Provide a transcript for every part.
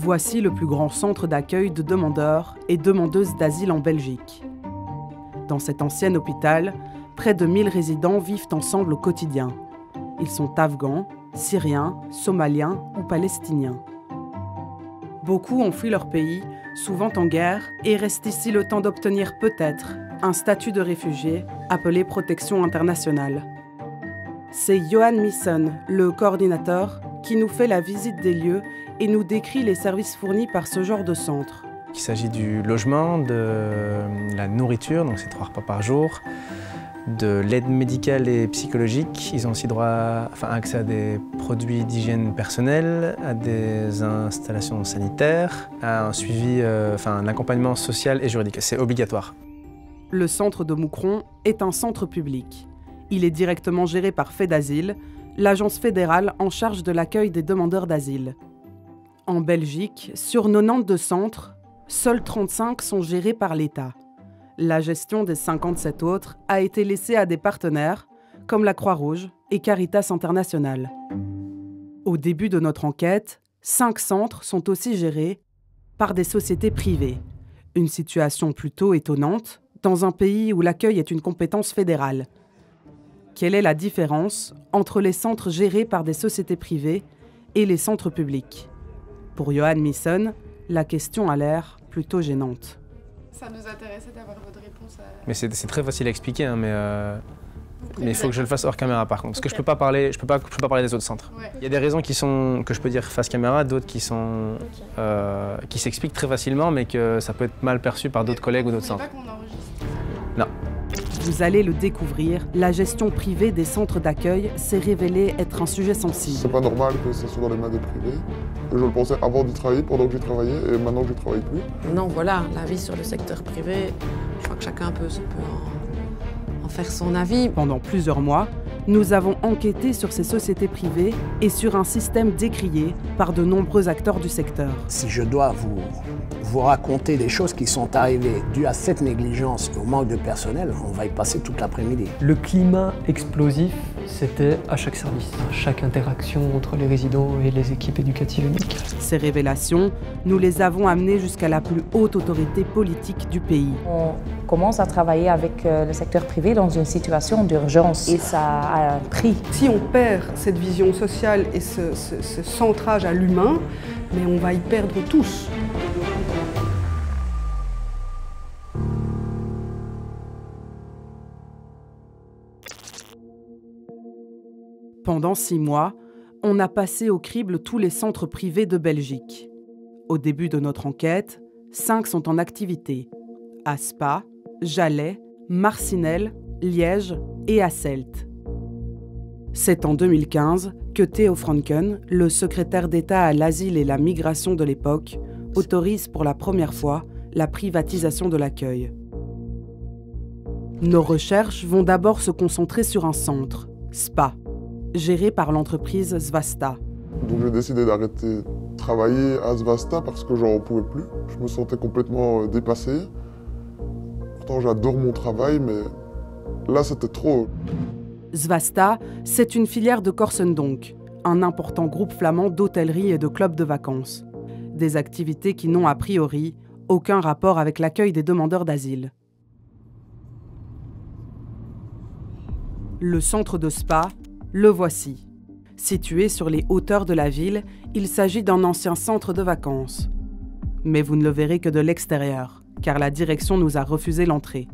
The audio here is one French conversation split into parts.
Voici le plus grand centre d'accueil de demandeurs et demandeuses d'asile en Belgique. Dans cet ancien hôpital, près de 1000 résidents vivent ensemble au quotidien. Ils sont afghans, syriens, somaliens ou palestiniens. Beaucoup ont fui leur pays, souvent en guerre, et restent ici le temps d'obtenir peut-être un statut de réfugié appelé protection internationale. C'est Johan Misson, le coordinateur, qui nous fait la visite des lieux et nous décrit les services fournis par ce genre de centre. Il s'agit du logement, de la nourriture, donc c'est 3 repas par jour, de l'aide médicale et psychologique. Ils ont aussi accès à des produits d'hygiène personnelle, à des installations sanitaires, à un suivi, un accompagnement social et juridique. C'est obligatoire. Le centre de Moucron est un centre public. Il est directement géré par FEDASIL, l'agence fédérale en charge de l'accueil des demandeurs d'asile. En Belgique, sur 92 centres, seuls 35 sont gérés par l'État. La gestion des 57 autres a été laissée à des partenaires, comme la Croix-Rouge et Caritas International. Au début de notre enquête, 5 centres sont aussi gérés par des sociétés privées. Une situation plutôt étonnante dans un pays où l'accueil est une compétence fédérale. Quelle est la différence entre les centres gérés par des sociétés privées et les centres publics? Pour Johan Misson, la question a l'air plutôt gênante. Ça nous intéressait d'avoir votre réponse à... Mais c'est très facile à expliquer, hein, mais il faut que je le fasse hors caméra par contre. Parce que je peux pas parler des autres centres. Ouais. Il y a des raisons que je peux dire face caméra, d'autres qui s'expliquent très facilement, mais que ça peut être mal perçu par d'autres collègues ou d'autres centres. Pas qu'on enregistre. Non. Vous allez le découvrir, la gestion privée des centres d'accueil s'est révélée être un sujet sensible. C'est pas normal que ça soit dans les mains des privés. Je le pensais avant d'y travailler, pendant que j'y travaillais, et maintenant que je ne travaille plus. Non, voilà, l'avis sur le secteur privé, je crois que chacun peut en faire son avis. Pendant plusieurs mois, nous avons enquêté sur ces sociétés privées et sur un système décrié par de nombreux acteurs du secteur. Si je dois vous raconter des choses qui sont arrivées dues à cette négligence et au manque de personnel, on va y passer toute l'après-midi. Le climat explosif, c'était à chaque service, à chaque interaction entre les résidents et les équipes éducatives et médicales. Ces révélations, nous les avons amenées jusqu'à la plus haute autorité politique du pays. On commence à travailler avec le secteur privé dans une situation d'urgence et ça a un prix. Si on perd cette vision sociale et ce centrage à l'humain, mais on va y perdre tous. Pendant 6 mois, on a passé au crible tous les centres privés de Belgique. Au début de notre enquête, 5 sont en activité. À Spa, Jalais, Marcinelle, Liège et Hasselt. C'est en 2015 que Theo Franken, le secrétaire d'État à l'asile et la migration de l'époque, autorise pour la première fois la privatisation de l'accueil. Nos recherches vont d'abord se concentrer sur un centre, Spa, géré par l'entreprise Svasta. Donc j'ai décidé d'arrêter de travailler à Svasta parce que j'en pouvais plus. Je me sentais complètement dépassé. Pourtant j'adore mon travail, mais là c'était trop. Svasta, c'est une filière de Corsendonk, un important groupe flamand d'hôtellerie et de clubs de vacances. Des activités qui n'ont a priori aucun rapport avec l'accueil des demandeurs d'asile. Le centre de Spa, le voici. Situé sur les hauteurs de la ville, il s'agit d'un ancien centre de vacances. Mais vous ne le verrez que de l'extérieur, car la direction nous a refusé l'entrée.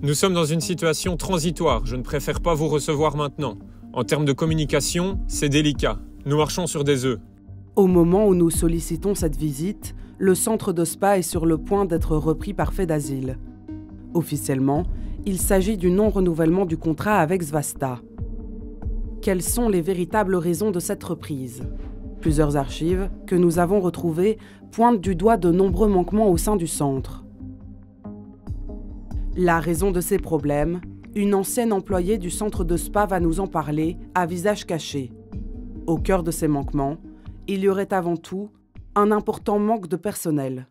Nous sommes dans une situation transitoire, je ne préfère pas vous recevoir maintenant. En termes de communication, c'est délicat. Nous marchons sur des œufs. Au moment où nous sollicitons cette visite, le centre de Spa est sur le point d'être repris par FEDASIL. Officiellement, il s'agit du non-renouvellement du contrat avec Svasta. Quelles sont les véritables raisons de cette reprise? Plusieurs archives que nous avons retrouvées pointent du doigt de nombreux manquements au sein du centre. La raison de ces problèmes, une ancienne employée du centre de Spa va nous en parler à visage caché. Au cœur de ces manquements, il y aurait avant tout un important manque de personnel.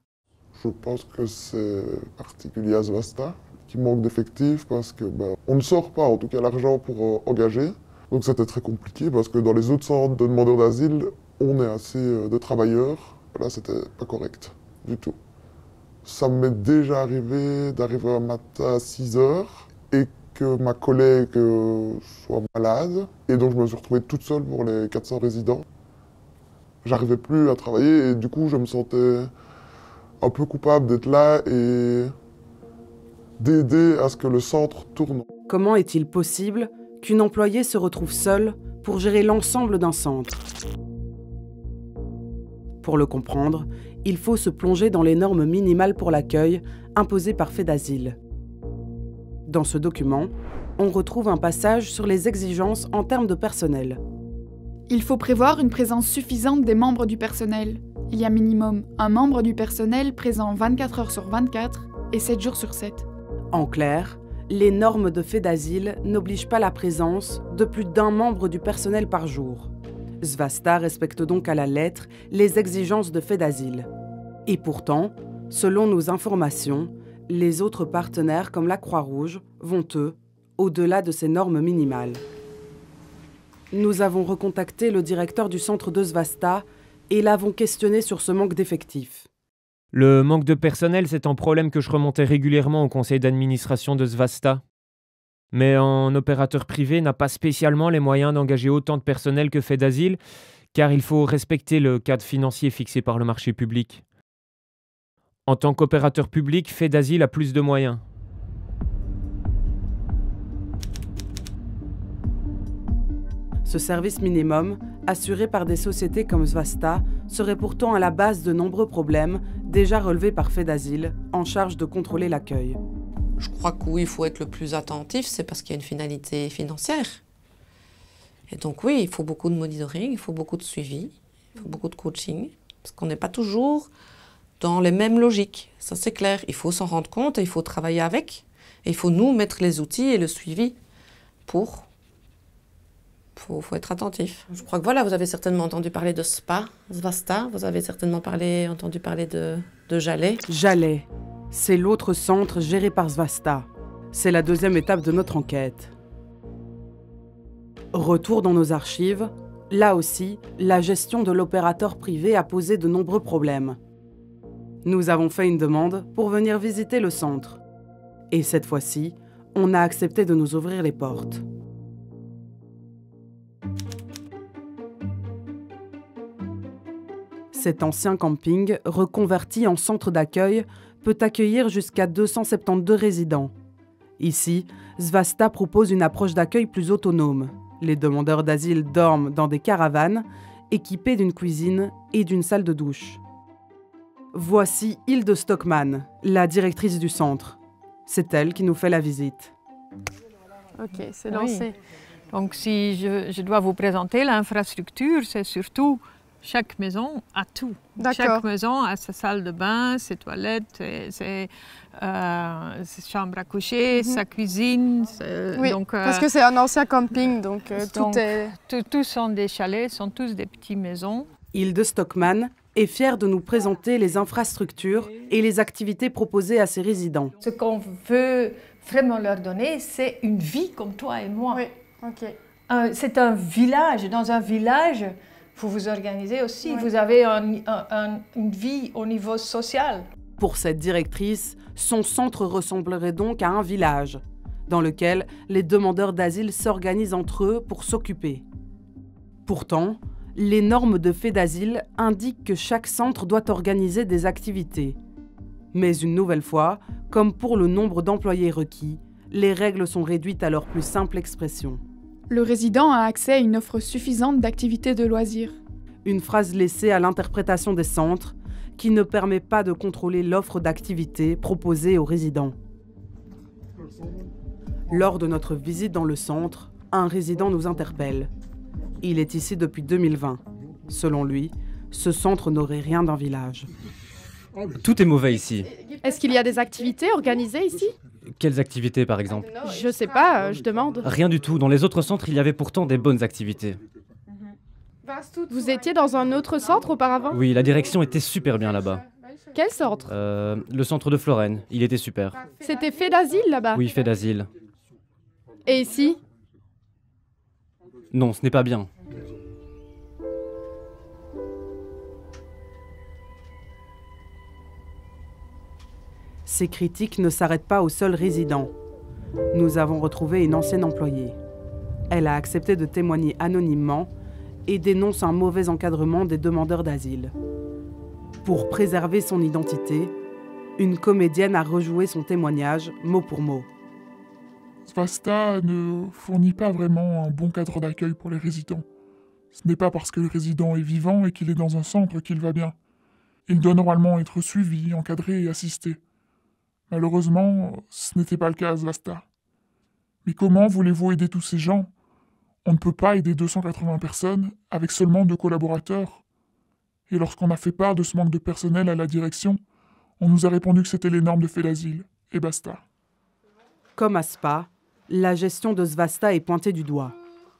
Je pense que c'est particulier à Svasta, qui manque d'effectifs parce que on ne sort pas en tout cas l'argent pour engager. Donc c'était très compliqué parce que dans les autres centres de demandeurs d'asile, on est assez de travailleurs Là, c'était pas correct du tout. Ça m'est déjà arrivé d'arriver un matin à 6 heures et que ma collègue soit malade. Et donc, je me suis retrouvée toute seule pour les 400 résidents. J'arrivais plus à travailler et du coup, je me sentais un peu coupable d'être là et d'aider à ce que le centre tourne. Comment est-il possible qu'une employée se retrouve seule pour gérer l'ensemble d'un centre? Pour le comprendre, il faut se plonger dans les normes minimales pour l'accueil imposées par Fedazil. Dans ce document, on retrouve un passage sur les exigences en termes de personnel. Il faut prévoir une présence suffisante des membres du personnel. Il y a minimum un membre du personnel présent 24 heures sur 24 et 7 jours sur 7. En clair, les normes de Fedazil n'obligent pas la présence de plus d'un membre du personnel par jour. Svasta respecte donc à la lettre les exigences de Fedazil. Et pourtant, selon nos informations, les autres partenaires comme la Croix-Rouge vont, eux, au-delà de ces normes minimales. Nous avons recontacté le directeur du centre de Svasta et l'avons questionné sur ce manque d'effectifs. Le manque de personnel, c'est un problème que je remontais régulièrement au conseil d'administration de Svasta. Mais un opérateur privé n'a pas spécialement les moyens d'engager autant de personnel que Fedazil, car il faut respecter le cadre financier fixé par le marché public. En tant qu'opérateur public, Fedazil a plus de moyens. Ce service minimum, assuré par des sociétés comme Svasta, serait pourtant à la base de nombreux problèmes déjà relevés par Fedazil, en charge de contrôler l'accueil. Je crois qu'où il faut être le plus attentif, c'est parce qu'il y a une finalité financière. Et donc oui, il faut beaucoup de monitoring, il faut beaucoup de suivi, il faut beaucoup de coaching, parce qu'on n'est pas toujours dans les mêmes logiques. Ça c'est clair, il faut s'en rendre compte et il faut travailler avec. Et il faut nous mettre les outils et le suivi pour... Faut être attentif. Je crois que voilà, vous avez certainement entendu parler de Svasta, vous avez certainement entendu parler de Jalais. Jalais, c'est l'autre centre géré par Svasta. C'est la deuxième étape de notre enquête. Retour dans nos archives, là aussi, la gestion de l'opérateur privé a posé de nombreux problèmes. Nous avons fait une demande pour venir visiter le centre. Et cette fois-ci, on a accepté de nous ouvrir les portes. Cet ancien camping, reconverti en centre d'accueil, peut accueillir jusqu'à 272 résidents. Ici, Svasta propose une approche d'accueil plus autonome. Les demandeurs d'asile dorment dans des caravanes, équipées d'une cuisine et d'une salle de douche. Voici Hilde Stockmann, la directrice du centre. C'est elle qui nous fait la visite. Ok, c'est lancé. Oui. Donc si je dois vous présenter l'infrastructure, c'est surtout chaque maison a tout. Chaque maison a sa salle de bain, ses toilettes, ses chambres à coucher, sa cuisine. Oui, donc, parce que c'est un ancien camping, donc tout est... Tous sont des chalets, sont tous des petites maisons. Hilde Stockmann est fière de nous présenter les infrastructures et les activités proposées à ses résidents. Ce qu'on veut vraiment leur donner, c'est une vie comme toi et moi. Oui, ok. C'est un village. Dans un village, vous vous organisez aussi. Oui. Vous avez une vie au niveau social. Pour cette directrice, son centre ressemblerait donc à un village, dans lequel les demandeurs d'asile s'organisent entre eux pour s'occuper. Pourtant, les normes de Fedazil indiquent que chaque centre doit organiser des activités. Mais une nouvelle fois, comme pour le nombre d'employés requis, les règles sont réduites à leur plus simple expression. Le résident a accès à une offre suffisante d'activités de loisirs. Une phrase laissée à l'interprétation des centres qui ne permet pas de contrôler l'offre d'activités proposée aux résidents. Lors de notre visite dans le centre, un résident nous interpelle. Il est ici depuis 2020. Selon lui, ce centre n'aurait rien d'un village. Tout est mauvais ici. Est-ce qu'il y a des activités organisées ici ? Quelles activités, par exemple? Je sais pas, je demande. Rien du tout. Dans les autres centres, il y avait pourtant des bonnes activités. Vous étiez dans un autre centre auparavant ? Oui, la direction était super bien là-bas. Quel centre ? Le centre de Florène. Il était super. C'était Fedazil là-bas ? Oui, Fedazil. Et ici ? Non, ce n'est pas bien. Ces critiques ne s'arrêtent pas aux seuls résidents. Nous avons retrouvé une ancienne employée. Elle a accepté de témoigner anonymement et dénonce un mauvais encadrement des demandeurs d'asile. Pour préserver son identité, une comédienne a rejoué son témoignage mot pour mot. Svasta ne fournit pas vraiment un bon cadre d'accueil pour les résidents. Ce n'est pas parce que le résident est vivant et qu'il est dans un centre qu'il va bien. Il doit normalement être suivi, encadré et assisté. Malheureusement, ce n'était pas le cas à Svasta. Mais comment voulez-vous aider tous ces gens ? On ne peut pas aider 280 personnes avec seulement 2 collaborateurs. Et lorsqu'on a fait part de ce manque de personnel à la direction, on nous a répondu que c'était les normes de FEDASIL, et basta. Comme à Spa, la gestion de Svasta est pointée du doigt.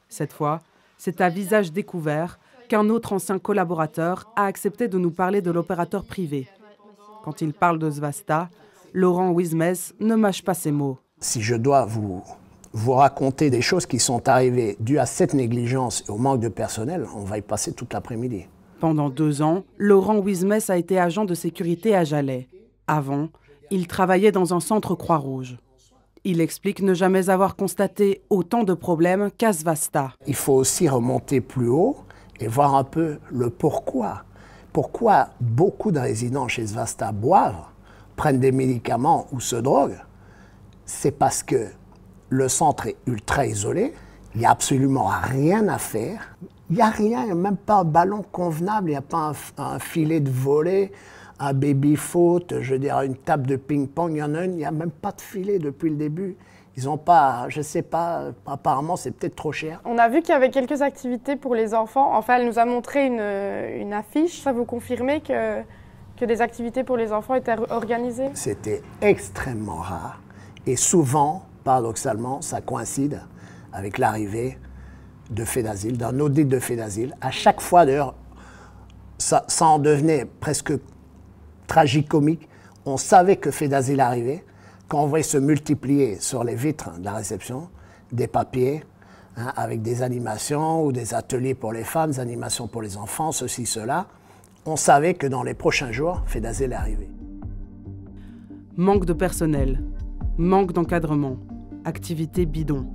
Cette fois, c'est à visage découvert qu'un autre ancien collaborateur a accepté de nous parler de l'opérateur privé. Quand il parle de Svasta, Laurent Wismes ne mâche pas ses mots. Si je dois vous raconter des choses qui sont arrivées dues à cette négligence et au manque de personnel, on va y passer toute l'après-midi. Pendant 2 ans, Laurent Wismes a été agent de sécurité à Jalais. Avant, il travaillait dans un centre Croix-Rouge. Il explique ne jamais avoir constaté autant de problèmes qu'à Svasta. Il faut aussi remonter plus haut et voir un peu le pourquoi. Pourquoi beaucoup de résidents chez Svasta boivent, prennent des médicaments ou se droguent? C'est parce que le centre est ultra isolé, il n'y a absolument rien à faire. Il n'y a rien, il n'y a même pas un ballon convenable, il n'y a pas un filet de volley, un baby-foot, je veux dire une table de ping-pong, il y en a une, il n'y a même pas de filet depuis le début. Ils n'ont pas, je ne sais pas, apparemment c'est peut-être trop cher. On a vu qu'il y avait quelques activités pour les enfants. Enfin, elle nous a montré une affiche. Ça vous confirmez que des activités pour les enfants étaient organisées? C'était extrêmement rare et souvent, paradoxalement, ça coïncide avec l'arrivée de FEDASIL, d'un audit de FEDASIL. À chaque fois, d'ailleurs, ça en devenait presque tragicomique. On savait que FEDASIL arrivait quand on voyait se multiplier sur les vitres de la réception des papiers avec des animations ou des ateliers pour les femmes, des animations pour les enfants, ceci, cela. On savait que dans les prochains jours, FEDASIL arrivait. Manque de personnel, manque d'encadrement, activité bidon.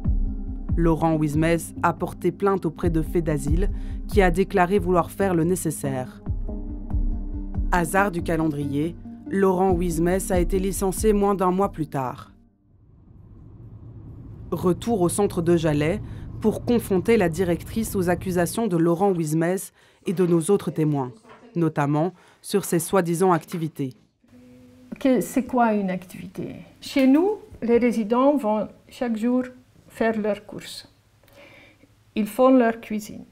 Laurent Wismes a porté plainte auprès de FEDASIL qui a déclaré vouloir faire le nécessaire. Hasard du calendrier, Laurent Wismes a été licencié moins d'1 mois plus tard. Retour au centre de Jalais pour confronter la directrice aux accusations de Laurent Wismes et de nos autres témoins, notamment sur ses soi-disant activités. C'est quoi une activité? Chez nous, les résidents vont chaque jour faire leurs courses. Ils font leur cuisine.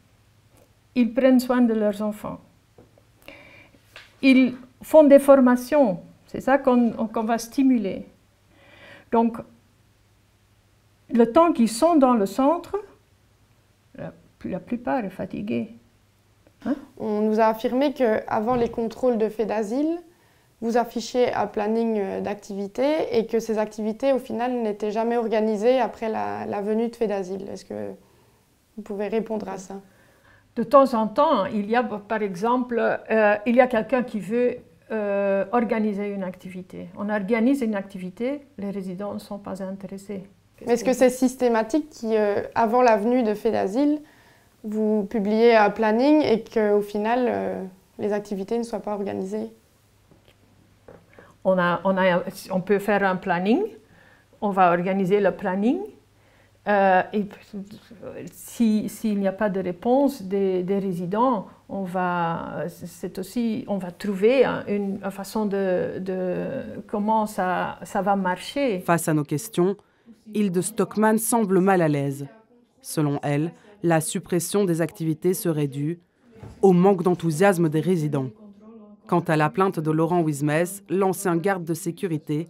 Ils prennent soin de leurs enfants. Ils font des formations. C'est ça qu'on va stimuler. Donc, le temps qu'ils sont dans le centre, la plupart est fatiguée. On nous a affirmé qu'avant les contrôles de FEDASIL, vous affichez un planning d'activités et que ces activités, au final, n'étaient jamais organisées après la venue de FEDASIL. Est-ce que vous pouvez répondre à ça? De temps en temps, il y a, par exemple, il y a quelqu'un qui veut organiser une activité. On organise une activité, les résidents ne sont pas intéressés. Mais est-ce que c'est systématique qu'avant la venue de FEDASIL, vous publiez un planning et qu'au final, les activités ne soient pas organisées? On peut faire un planning, on va organiser le planning. Et s'il n'y a pas de réponse des résidents, on va trouver une façon de comment ça va marcher. Face à nos questions, Hilde Stockmann semble mal à l'aise. Selon elle, la suppression des activités serait due au manque d'enthousiasme des résidents. Quant à la plainte de Laurent Wismes, l'ancien garde de sécurité,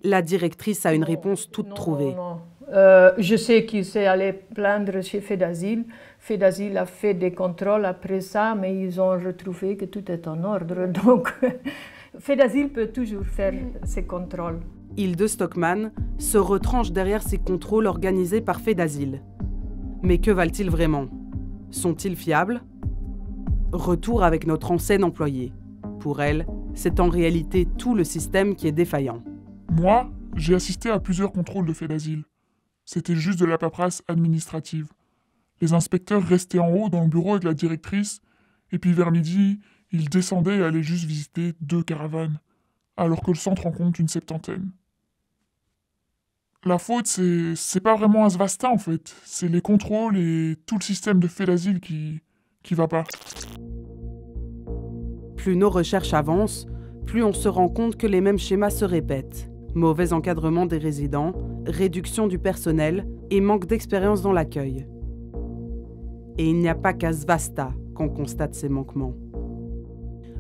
la directrice a une réponse toute trouvée. Non. Je sais qu'il s'est allé plaindre chez FEDASIL. FEDASIL a fait des contrôles après ça, mais ils ont retrouvé que tout est en ordre. Donc, FEDASIL peut toujours faire ses contrôles. Hilde Stockmann se retranche derrière ces contrôles organisés par FEDASIL. Mais que valent-ils vraiment? Sont-ils fiables? Retour avec notre ancienne employée. Pour elle, c'est en réalité tout le système qui est défaillant. Moi, j'ai assisté à plusieurs contrôles de faits d'asile. C'était juste de la paperasse administrative. Les inspecteurs restaient en haut dans le bureau avec la directrice, et puis vers midi, ils descendaient et allaient juste visiter 2 caravanes, alors que le centre en compte une 70aine. La faute, c'est pas vraiment Azvasta en fait, c'est les contrôles et tout le système de faits d'asile qui va pas. Plus nos recherches avancent, plus on se rend compte que les mêmes schémas se répètent. Mauvais encadrement des résidents, réduction du personnel et manque d'expérience dans l'accueil. Et il n'y a pas qu'à Azvasta qu'on constate ces manquements.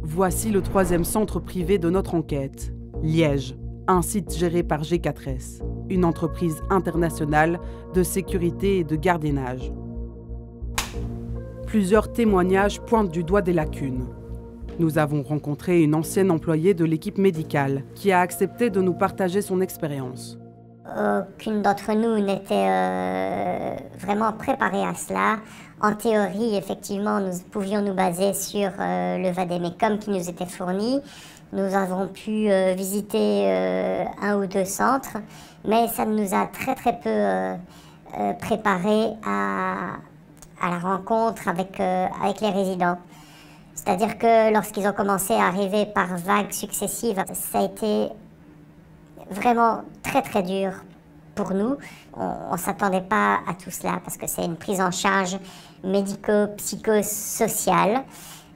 Voici le 3e centre privé de notre enquête, Liège, un site géré par G4S, une entreprise internationale de sécurité et de gardiennage. Plusieurs témoignages pointent du doigt des lacunes. Nous avons rencontré une ancienne employée de l'équipe médicale qui a accepté de nous partager son expérience. Aucune d'entre nous n'était vraiment préparée à cela. En théorie, effectivement, nous pouvions nous baser sur le vade-mecum qui nous était fourni. Nous avons pu visiter 1 ou 2 centres, mais ça nous a très peu préparés à la rencontre avec les résidents. C'est-à-dire que lorsqu'ils ont commencé à arriver par vagues successives, ça a été vraiment très dur pour nous. On ne s'attendait pas à tout cela parce que c'est une prise en charge médico-psychosociale,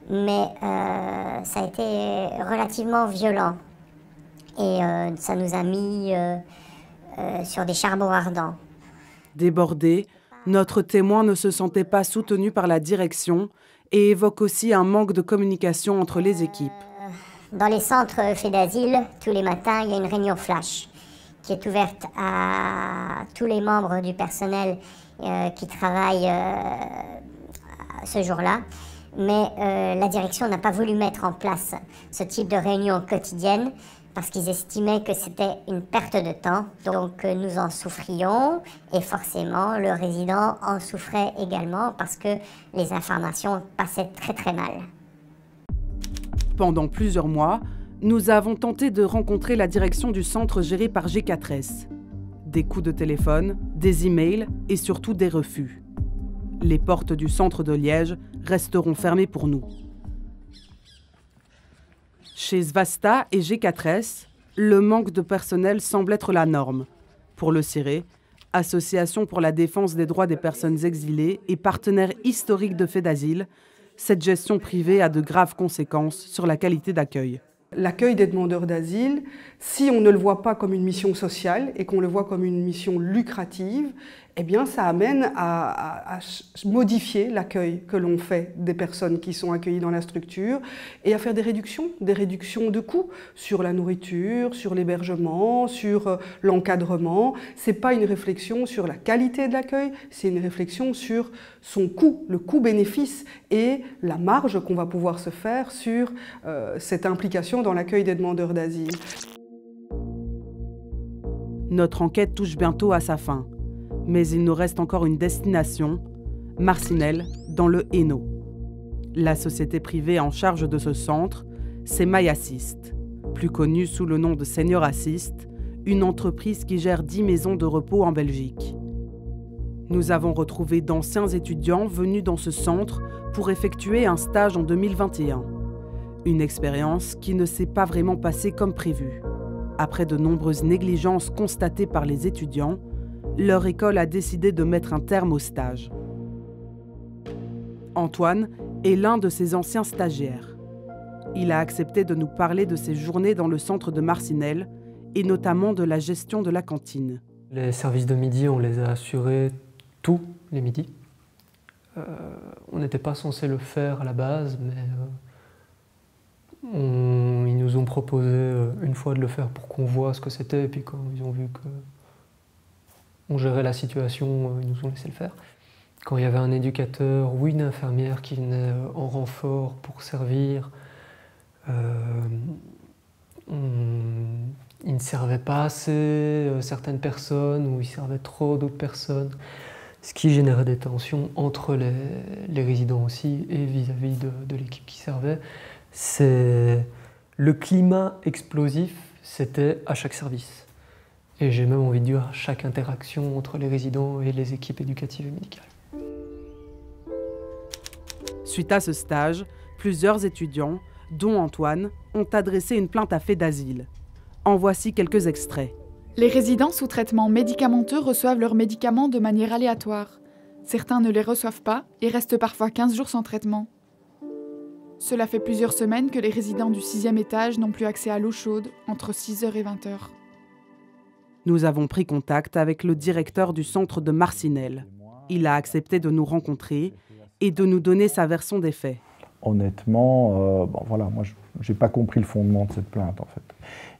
mais ça a été relativement violent et ça nous a mis sur des charbons ardents. Débordé, notre témoin ne se sentait pas soutenu par la direction et évoque aussi un manque de communication entre les équipes. Dans les centres faits d'asile, tous les matins, il y a une réunion flash qui est ouverte à tous les membres du personnel qui travaillent ce jour-là. Mais la direction n'a pas voulu mettre en place ce type de réunion quotidienne parce qu'ils estimaient que c'était une perte de temps. Donc nous en souffrions et forcément le résident en souffrait également parce que les informations passaient très mal. Pendant plusieurs mois, nous avons tenté de rencontrer la direction du centre géré par G4S. Des coups de téléphone, des emails et surtout des refus. Les portes du centre de Liège resteront fermées pour nous. Chez Azvasta et G4S, le manque de personnel semble être la norme. Pour le CIRE, Association pour la défense des droits des personnes exilées et partenaire historique de faits d'asile, cette gestion privée a de graves conséquences sur la qualité d'accueil. L'accueil des demandeurs d'asile, si on ne le voit pas comme une mission sociale et qu'on le voit comme une mission lucrative, eh bien ça amène à modifier l'accueil que l'on fait des personnes qui sont accueillies dans la structure et à faire des réductions de coûts sur la nourriture, sur l'hébergement, sur l'encadrement. Ce n'est pas une réflexion sur la qualité de l'accueil, c'est une réflexion sur son coût, le coût-bénéfice et la marge qu'on va pouvoir se faire sur cette implication dans l'accueil des demandeurs d'asile. Notre enquête touche bientôt à sa fin. Mais il nous reste encore une destination, Marcinelle, dans le Hainaut. La société privée en charge de ce centre, c'est MyAssist, plus connue sous le nom de Senior Assist, une entreprise qui gère 10 maisons de repos en Belgique. Nous avons retrouvé d'anciens étudiants venus dans ce centre pour effectuer un stage en 2021. Une expérience qui ne s'est pas vraiment passée comme prévu. Après de nombreuses négligences constatées par les étudiants, leur école a décidé de mettre un terme au stage. Antoine est l'un de ces anciens stagiaires. Il a accepté de nous parler de ses journées dans le centre de Marcinelle et notamment de la gestion de la cantine. Les services de midi, on les a assurés tous les midis. On n'était pas censé le faire à la base, mais ils nous ont proposé une fois de le faire pour qu'on voit ce que c'était, et puis quand ils ont vu qu'on gérait la situation, ils nous ont laissé le faire. Quand il y avait un éducateur ou une infirmière qui venait en renfort pour servir, il ne servait pas assez certaines personnes ou il servait trop d'autres personnes, ce qui générait des tensions entre les résidents aussi et vis-à-vis de l'équipe qui servait. Le climat explosif, c'était à chaque service. Et j'ai même envie de dire chaque interaction entre les résidents et les équipes éducatives et médicales. Suite à ce stage, plusieurs étudiants, dont Antoine, ont adressé une plainte à Fedazil. En voici quelques extraits. Les résidents sous traitement médicamenteux reçoivent leurs médicaments de manière aléatoire. Certains ne les reçoivent pas et restent parfois 15 jours sans traitement. Cela fait plusieurs semaines que les résidents du 6e étage n'ont plus accès à l'eau chaude entre 6h et 20h. Nous avons pris contact avec le directeur du centre de Marcinelle. Il a accepté de nous rencontrer et de nous donner sa version des faits. Honnêtement, moi je n'ai pas compris le fondement de cette plainte en fait.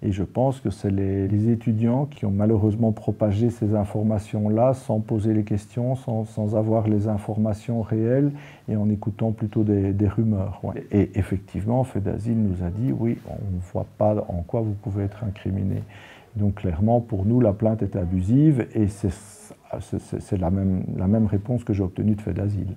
Et je pense que c'est les étudiants qui ont malheureusement propagé ces informations-là sans poser les questions, sans avoir les informations réelles et en écoutant plutôt des rumeurs. Ouais. Et effectivement, Fedazil nous a dit, oui, on ne voit pas en quoi vous pouvez être incriminé. Donc clairement, pour nous, la plainte est abusive et c'est la même réponse que j'ai obtenue de Fedazil.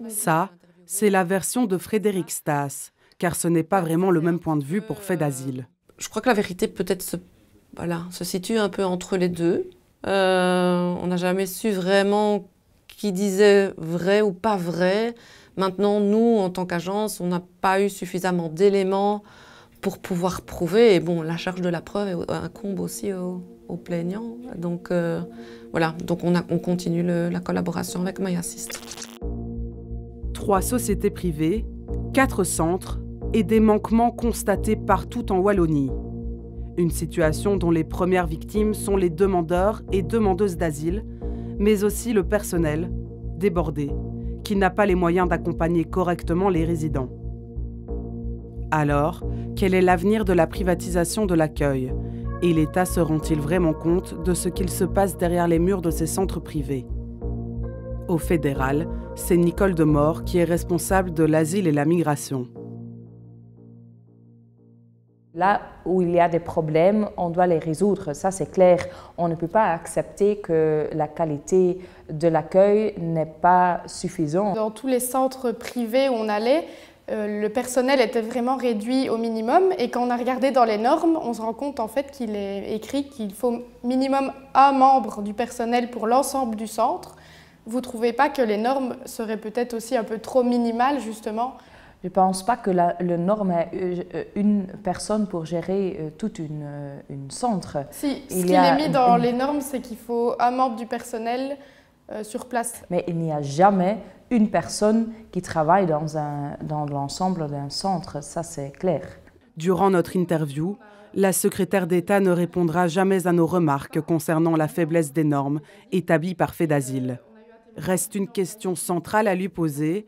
Ça, c'est la version de Frédéric Stas, car ce n'est pas vraiment le même point de vue pour Fedazil. Je crois que la vérité peut-être se situe un peu entre les deux. On n'a jamais su vraiment qui disait vrai ou pas vrai. Maintenant, nous, en tant qu'agence, on n'a pas eu suffisamment d'éléments pour pouvoir prouver. Et bon, la charge de la preuve incombe aussi aux plaignants. Donc voilà, donc on continue la collaboration avec MyAssist. 3 sociétés privées, 4 centres et des manquements constatés partout en Wallonie. Une situation dont les premières victimes sont les demandeurs et demandeuses d'asile, mais aussi le personnel, débordé, qui n'a pas les moyens d'accompagner correctement les résidents. Alors, quel est l'avenir de la privatisation de l'accueil? Et l'État se rend-il vraiment compte de ce qu'il se passe derrière les murs de ces centres privés? Au fédéral, c'est Nicole Demore qui est responsable de l'asile et la migration. Là où il y a des problèmes, on doit les résoudre, ça c'est clair. On ne peut pas accepter que la qualité de l'accueil n'est pas suffisante. Dans tous les centres privés où on allait, le personnel était vraiment réduit au minimum et quand on a regardé dans les normes, on se rend compte en fait qu'il est écrit qu'il faut minimum 1 membre du personnel pour l'ensemble du centre. Vous ne trouvez pas que les normes seraient peut-être aussi un peu trop minimales, justement? Je ne pense pas que le norme est une personne pour gérer toute une centre. Si, ce qu'il est mis dans les normes, c'est qu'il faut 1 membre du personnel sur place. Mais il n'y a jamais une personne qui travaille dans l'ensemble d'un centre, ça c'est clair. Durant notre interview, la secrétaire d'État ne répondra jamais à nos remarques concernant la faiblesse des normes établies par Fedazil. Reste une question centrale à lui poser.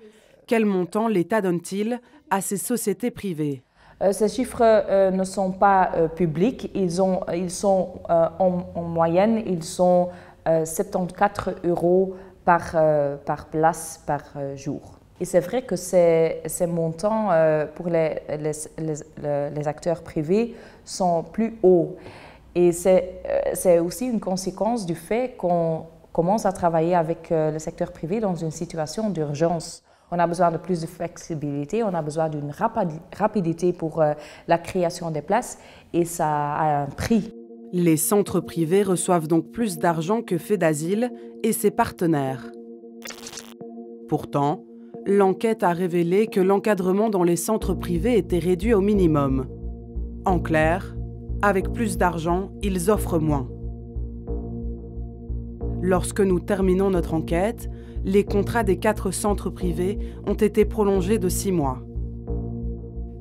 Quel montant l'État donne-t-il à ces sociétés privées? Ces chiffres ne sont pas publics. Ils sont en moyenne, ils sont 74 € par place par jour. Et c'est vrai que ces montants pour les acteurs privés sont plus hauts. Et c'est aussi une conséquence du fait qu'on commence à travailler avec le secteur privé dans une situation d'urgence. On a besoin de plus de flexibilité, on a besoin d'une rapidité pour la création des places et ça a un prix. Les centres privés reçoivent donc plus d'argent que Fedazil et ses partenaires. Pourtant, l'enquête a révélé que l'encadrement dans les centres privés était réduit au minimum. En clair, avec plus d'argent, ils offrent moins. Lorsque nous terminons notre enquête, les contrats des 4 centres privés ont été prolongés de 6 mois.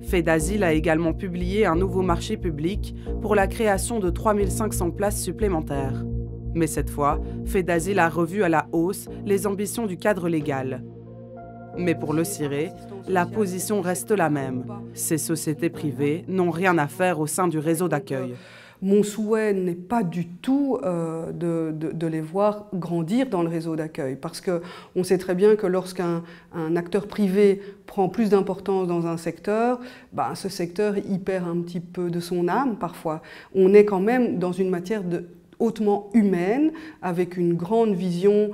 Fedazil a également publié un nouveau marché public pour la création de 3500 places supplémentaires. Mais cette fois, Fedazil a revu à la hausse les ambitions du cadre légal. Mais pour le CIRE, la position reste la même. Ces sociétés privées n'ont rien à faire au sein du réseau d'accueil. Mon souhait n'est pas du tout de les voir grandir dans le réseau d'accueil, parce qu'on sait très bien que lorsqu'un acteur privé prend plus d'importance dans un secteur, ce secteur y perd un petit peu de son âme parfois. On est quand même dans une matière hautement humaine, avec une grande vision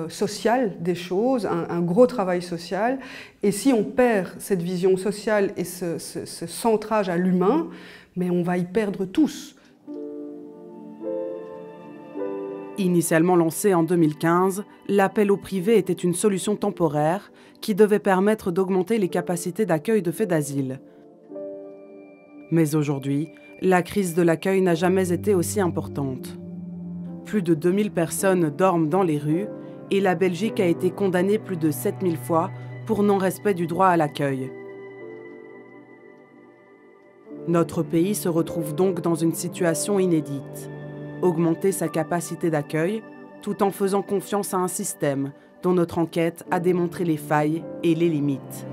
sociale des choses, un gros travail social. Et si on perd cette vision sociale et ce centrage à l'humain, mais on va y perdre tous. Initialement lancé en 2015, l'appel au privé était une solution temporaire qui devait permettre d'augmenter les capacités d'accueil de faits d'asile. Mais aujourd'hui, la crise de l'accueil n'a jamais été aussi importante. Plus de 2000 personnes dorment dans les rues et la Belgique a été condamnée plus de 7000 fois pour non-respect du droit à l'accueil. Notre pays se retrouve donc dans une situation inédite. Augmenter sa capacité d'accueil tout en faisant confiance à un système dont notre enquête a démontré les failles et les limites.